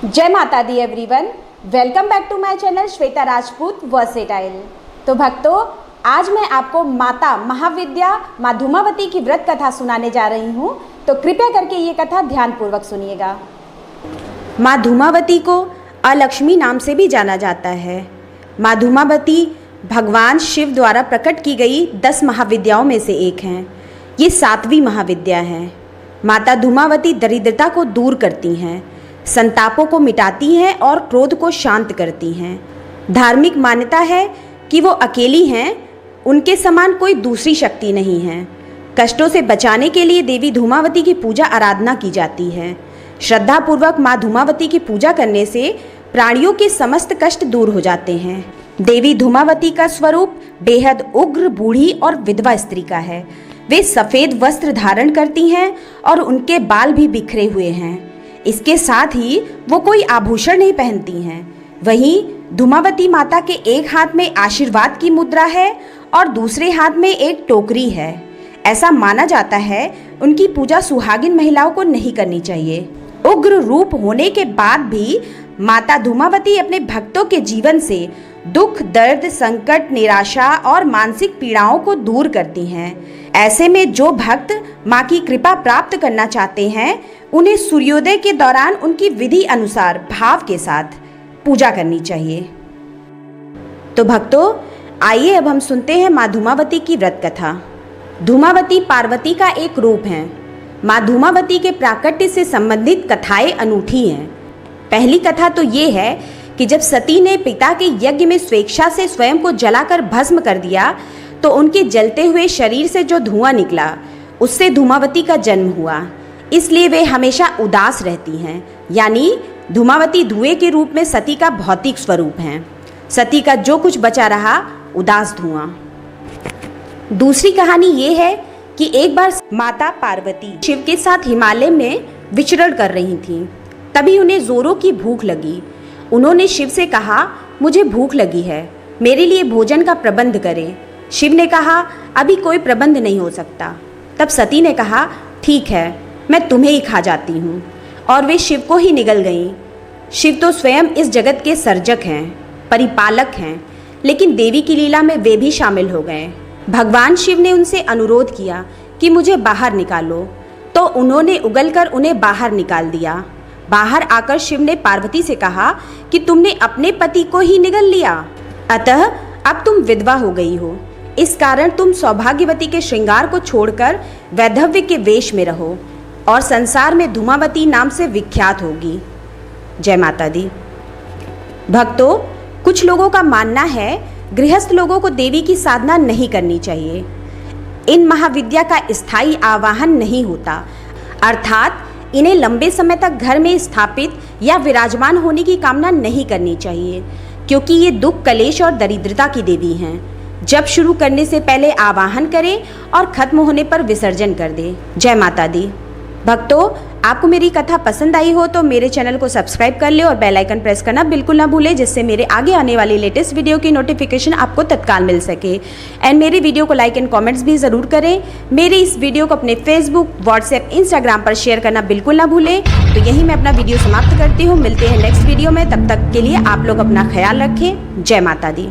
जय माता दी everyone, welcome back to my channel Shweta Rajput versatile. तो भक्तों, आज मैं आपको माता महाविद्या माँ धूमावती की व्रत कथा सुनाने जा रही हूँ, तो कृपया करके ये कथा ध्यानपूर्वक सुनिएगा। माँ धूमावती को अलक्ष्मी नाम से भी जाना जाता है। माँ धूमावती भगवान शिव द्वारा प्रकट की गई 10 महाविद्याओं में से एक हैं। ये 7वीं महाविद्या है। माता धूमावती दरिद्रता को दूर करती हैं, संतापों को मिटाती हैं और क्रोध को शांत करती हैं। धार्मिक मान्यता है कि वो अकेली हैं, उनके समान कोई दूसरी शक्ति नहीं है। कष्टों से बचाने के लिए देवी धूमावती की पूजा आराधना की जाती है। श्रद्धापूर्वक माँ धूमावती की पूजा करने से प्राणियों के समस्त कष्ट दूर हो जाते हैं। देवी धूमावती का स्वरूप बेहद उग्र, बूढ़ी और विधवा स्त्री का है। वे सफ़ेद वस्त्र धारण करती हैं और उनके बाल भी बिखरे हुए हैं। इसके साथ ही वो कोई आभूषण नहीं पहनती हैं। वहीं धूमावती माता के एक हाथ में आशीर्वाद की मुद्रा है और दूसरे हाथ में एक टोकरी है। ऐसा माना जाता है उनकी पूजा सुहागिन महिलाओं को नहीं करनी चाहिए। उग्र रूप होने के बाद भी माता धूमावती अपने भक्तों के जीवन से दुख, दर्द, संकट, निराशा और मानसिक पीड़ाओं को दूर करती हैं। ऐसे में जो भक्त माँ की कृपा प्राप्त करना चाहते हैं, उन्हें सूर्योदय के दौरान उनकी विधि अनुसार भाव के साथ पूजा करनी चाहिए। तो भक्तों, आइए अब हम सुनते हैं माँ धूमावती की व्रत कथा। धूमावती पार्वती का एक रूप है। माँ धूमावती के प्राकट्य से संबंधित कथाएं अनूठी हैं। पहली कथा तो ये है कि जब सती ने पिता के यज्ञ में स्वेच्छा से स्वयं को जलाकर भस्म कर दिया, तो उनके जलते हुए शरीर से जो धुआं निकला, उससे धूमावती का जन्म हुआ। इसलिए वे हमेशा उदास रहती हैं। यानी धूमावती धुएं के रूप में सती का भौतिक स्वरूप हैं। सती का जो कुछ बचा रहा, उदास धुआं। दूसरी कहानी ये है कि एक बार माता पार्वती शिव के साथ हिमालय में विचरण कर रही थीं। तभी उन्हें जोरों की भूख लगी। उन्होंने शिव से कहा, मुझे भूख लगी है, मेरे लिए भोजन का प्रबंध करें। शिव ने कहा, अभी कोई प्रबंध नहीं हो सकता। तब सती ने कहा, ठीक है, मैं तुम्हें ही खा जाती हूँ। और वे शिव को ही निगल गईं। शिव तो स्वयं इस जगत के सर्जक हैं, परिपालक हैं, लेकिन देवी की लीला में वे भी शामिल हो गए। भगवान शिव ने उनसे अनुरोध किया कि मुझे बाहर निकालो, तो उन्होंने उगलकर उन्हें बाहर निकाल दिया। बाहर आकर शिव ने पार्वती से कहा कि तुमने अपने पति को ही निगल लिया, अतः अब तुम विधवा हो गई हो। इस कारण तुम सौभाग्यवती के श्रृंगार को छोड़कर वैधव्य के वेश में रहो और संसार में धूमावती नाम से विख्यात होगी। जय माता दी। भक्तों, कुछ लोगों का मानना है गृहस्थ लोगों को देवी की साधना नहीं करनी चाहिए। इन महाविद्या का स्थायी आवाहन नहीं होता, अर्थात इन्हें लंबे समय तक घर में स्थापित या विराजमान होने की कामना नहीं करनी चाहिए, क्योंकि ये दुख, कलेश और दरिद्रता की देवी हैं। जब शुरू करने से पहले आवाहन करें और खत्म होने पर विसर्जन कर दें। जय माता दी। भक्तों, आपको मेरी कथा पसंद आई हो तो मेरे चैनल को सब्सक्राइब कर ले और बेल आइकन प्रेस करना बिल्कुल ना भूलें, जिससे मेरे आगे आने वाली लेटेस्ट वीडियो की नोटिफिकेशन आपको तत्काल मिल सके। एंड मेरे वीडियो को लाइक एंड कमेंट्स भी ज़रूर करें। मेरे इस वीडियो को अपने फेसबुक, व्हाट्सएप, इंस्टाग्राम पर शेयर करना बिल्कुल ना भूलें। तो यहीं मैं अपना वीडियो समाप्त करती हूँ। मिलते हैं नेक्स्ट वीडियो में, तब तक के लिए आप लोग अपना ख्याल रखें। जय माता दी।